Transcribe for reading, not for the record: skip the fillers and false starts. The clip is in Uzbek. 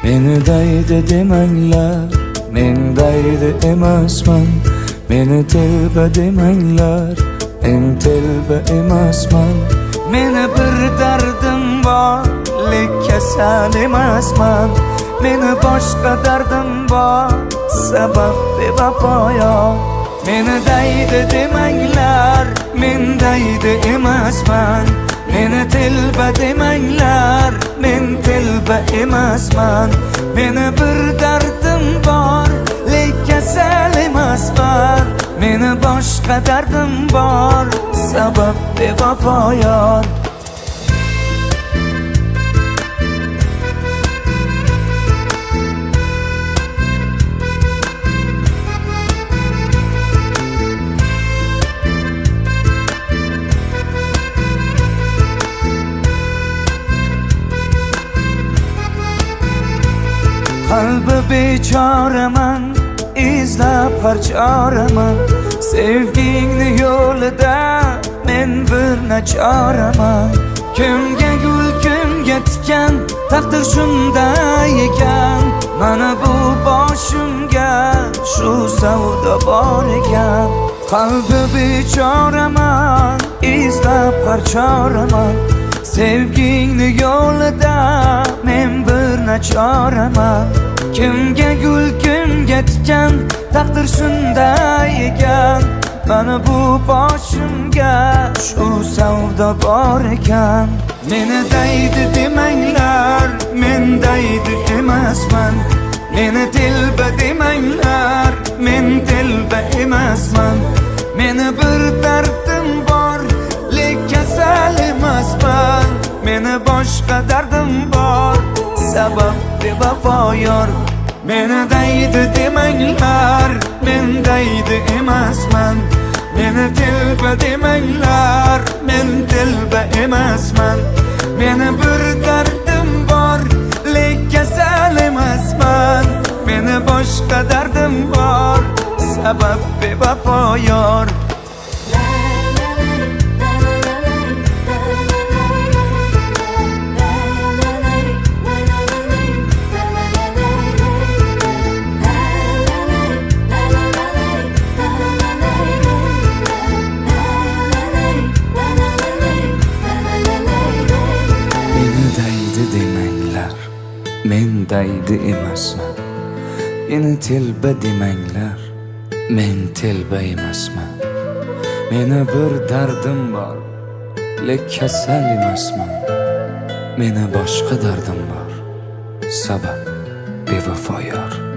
Meni daydi demanglar, men daydi emasman. Meni telba demanglar, men telba emasman. Meni bir dardim bor, lek kasal emasman. Meni boshqa dardim bor, sabab bevafo yo'q. Meni daydi demanglar, men daydi emasman. Meni telba demanglar, men telba emasman. Meni bir dardim bor, lek kasal emasman. Meni boshqa dardim bor, sabab bevafo yor. Qalbi bechoraman, izlab parchoraman. Sevgingni yo'lida men bir nachoraman. Kimga gul, kimga tikan, taqdir shunday ekan. Mana bu boshimga shu savdo bor ekan. Qalbi bechoraman, izlab parchoraman. Sevgingni yo'lida men bir nachoraman. Kimga gul, kimga tikan, taqdir shunday ekan. Mana bu boshimga shu savdo bor ekan. Meni daydi demanglar, men daydi emasman. Meni telba demanglar, men telba emasman. Meni bir dardim bor, lek kasal emasman. Meni boshqa dardim bor, sabab bevafo yor. Meni daydi demanglar, men daydi emasman. Meni telba demanglar, men telba emasman. Meni bir dardim bor, lek kasal emasman. Meni boshqa dardim bor, sabab bevafo yor. Men daydi emasman. Meni telba demanglar, men telba emasman. Meni bir dardim bor, lek kasal emasman. Meni boshqa dardim bor, sabab bevafo yor.